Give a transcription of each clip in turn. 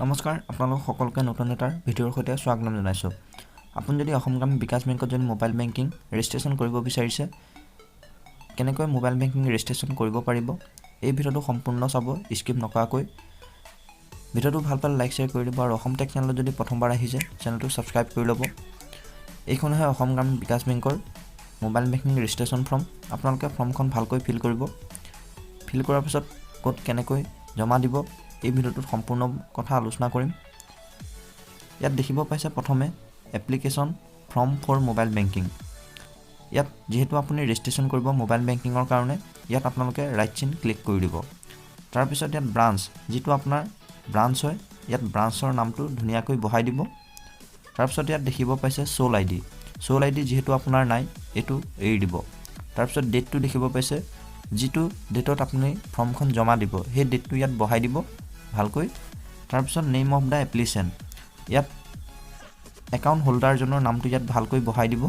নমস্কাৰ আপোনালোক সকলোকে নতুন এটাৰ ভিডিঅ'ৰ সৈতে স্বাগতম জনাইছোঁ। আপুনি যদি অসম গ্ৰামীণ বিকাশ বেংকত যদি মোবাইল বেংকিং ৰেজিষ্ট্ৰেশ্যন কৰিব বিচাৰিছে, কেনেকৈ মোবাইল বেংকিং ৰেজিষ্ট্ৰেশ্যন কৰিব পাৰিব, এই ভিডিঅ'টো সম্পূৰ্ণ চাব, স্কিপ নকৰাকৈ। ভিডিঅ'টো ভাল পালে লাইক শ্বেয়াৰ কৰি দিব আৰু অসম টেক চেনেলত যদি প্ৰথমবাৰ আহিছে চেনেলটো ছাবস্ক্ৰাইব কৰি ল'ব। এইখন হয় অসম গ্ৰামীণ বিকাশ বেংকৰ মোবাইল বেংকিং ৰেজিষ্ট্ৰেশ্যন ফৰ্ম। আপোনালোকে ফৰ্মখন ভালকৈ ফিল কৰিব। ফিল কৰাৰ পিছত ক'ত কেনেকৈ জমা দিব এই ভিডিঅ'টোত সম্পূৰ্ণ কথা আলোচনা কৰিম। ইয়াত দেখিব পাইছে প্ৰথমে application form for mobile banking. ইয়াত যেহেতু আপুনি ৰেজিষ্ট্ৰেশ্যন কৰিব মোবাইল বেংকিঙৰ কাৰণে, ইয়াত আপোনালোকে ৰাইট চিন ক্লিক কৰি দিব। তাৰপিছত ইয়াত ব্ৰাঞ্চ, যিটো আপোনাৰ ব্ৰাঞ্চ হয়, ইয়াত ব্ৰাঞ্চৰ নামটো ধুনীয়াকৈ বহাই দিব। তাৰপিছত ইয়াত দেখিব পাইছে চ'ল আই ডি। চ'ল আই ডি যিহেতু আপোনাৰ নাই, এইটো এৰি দিব। তাৰপিছত ডেটটো দেখিব পাইছে, যিটো ডেটত আপুনি ফৰ্মখন জমা দিব সেই ডেটটো ইয়াত বহাই দিব ভালকৈ। তাৰপিছত নেম অফ দ্য এপ্লিকেশ্যন, ইয়াত একাউণ্ট হোল্ডাৰজনৰ নামটো ইয়াত ভালকৈ বহাই দিব।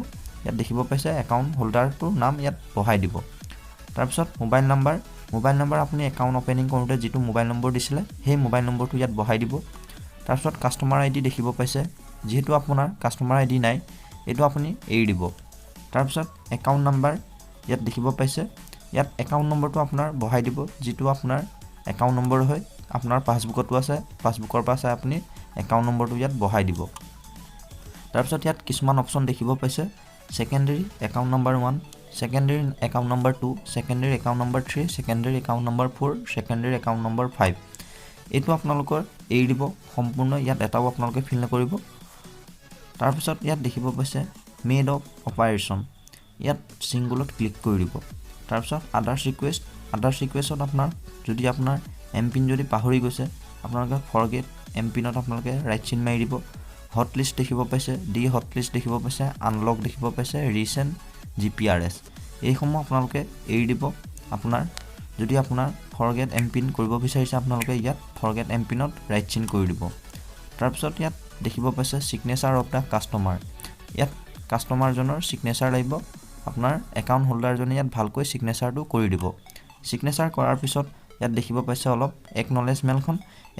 ইয়াত দেখিব পাইছে একাউণ্ট হোল্ডাৰটোৰ নাম ইয়াত বহাই দিব। তাৰপিছত মোবাইল নাম্বাৰ আপুনি একাউণ্ট অপেনিং কৰোঁতে যিটো মোবাইল নম্বৰ দিছিলে সেই মোবাইল নম্বৰটো ইয়াত বহাই দিব। তাৰপিছত কাষ্টমাৰ আই ডি দেখিব পাইছে, যিহেতু আপোনাৰ কাষ্টমাৰ আই ডি নাই, এইটো আপুনি এৰি দিব। তাৰপিছত একাউণ্ট নাম্বাৰ ইয়াত দেখিব পাইছে, ইয়াত একাউণ্ট নম্বৰটো আপোনাৰ বহাই দিব, যিটো আপোনাৰ একাউণ্ট নম্বৰ হয়। আপোনাৰ পাছবুকতো আছে, পাছবুকৰ পৰা চাই আপুনি একাউণ্ট নম্বৰটো ইয়াত বহাই দিব। তাৰপিছত ইয়াত কিছুমান অপশ্যন দেখিব পাইছে, secondary account number 1, secondary account number 2, secondary account number 3, secondary account number 4, secondary account number 5। এইটো আপোনালোকৰ এৰি দিব সম্পূৰ্ণ, ইয়াত এটাও আপোনালোকে ফিল নকৰিব। তাৰপিছত ইয়াত দেখিব পাইছে মেড অফ অপাৰেশ্যন, ইয়াত ছিংগুলত ক্লিক কৰি দিব। তাৰপিছত আদাৰ্ছ ৰিকুৱেষ্টত আপোনাৰ যদি আপোনাৰ এমপিন যদি পাহৰি গৈছে, আপোনালোকে ফৰগেট এমপিনত আপোনালোকে ৰাইট চিন মাৰি দিব। হট লিষ্ট দেখিব পাইছে, হট লিষ্ট দেখিব পাইছে, আনলক দেখিব পাইছে, ৰিচেণ্ট GPRS, এইসমূহ আপোনালোকে এৰি দিব। যদি আপোনাৰ ফৰগেট এমপিন কৰিব বিচাৰিছে, আপোনালোকে ইয়াত ফৰগেট এমপিনত ৰাইট চিন কৰি দিব। তাৰপিছত ইয়াত দেখিব পাইছে ছিগনেচাৰ অফ দ্য কাষ্টমাৰ, ইয়াত কাষ্টমাৰজনৰ ছিগনেচাৰ লাগিব। আপোনাৰ একাউণ্ট হোল্ডাৰজনে ইয়াত ভালকৈ ছিগনেচাৰটো কৰি দিব। ছিগনেচাৰ কৰাৰ পিছত ইয়াত দেখিব পাইছে অলপ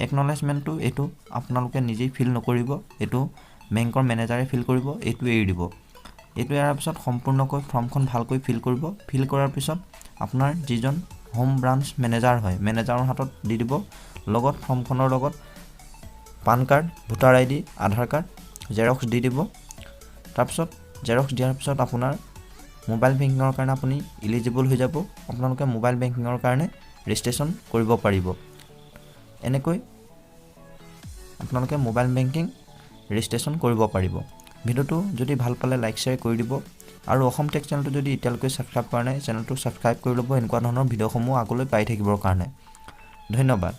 একনলেজমেণ্টটো এইটো আপোনালোকে নিজেই ফিল নকৰিব, এইটো বেংকৰ মেনেজাৰে ফিল কৰিব, এইটো এৰি দিব। এইটো এৰাৰ পিছত সম্পূৰ্ণকৈ ফৰ্মখন ভালকৈ ফিল কৰিব। ফিল কৰাৰ পিছত আপোনাৰ যিজন হোম ব্ৰাঞ্চ মেনেজাৰ হয়, মেনেজাৰৰ হাতত দি দিব। লগত ফৰ্মখনৰ লগত পান কাৰ্ড, ভোটাৰ আই ডি, আধাৰ কাৰ্ড জেৰক্স দি দিব। তাৰপিছত জেৰক্স দিয়াৰ পিছত আপোনাৰ মোবাইল বেংকিঙৰ কাৰণে আপুনি ইলিজিবল হৈ যাব। আপোনালোকে মোবাইল বেংকিঙৰ কাৰণে ৰেজিষ্ট্ৰেশ্যন কৰিব পাৰিব। এনেকৈ আপোনালোকে মোবাইল বেংকিং ৰেজিষ্ট্ৰেশ্যন কৰিব পাৰিব। ভিডিঅ'টো যদি ভাল পালে লাইক শ্বেয়াৰ কৰি দিব আৰু অসম টেক চেনেলটো যদি এতিয়ালৈকে ছাবস্ক্ৰাইব কৰা নাই, চেনেলটো ছাবস্ক্ৰাইব কৰি ল'ব এনেকুৱা ধৰণৰ ভিডিঅ'সমূহ আগলৈ পাই থাকিবৰ কাৰণে। ধন্যবাদ।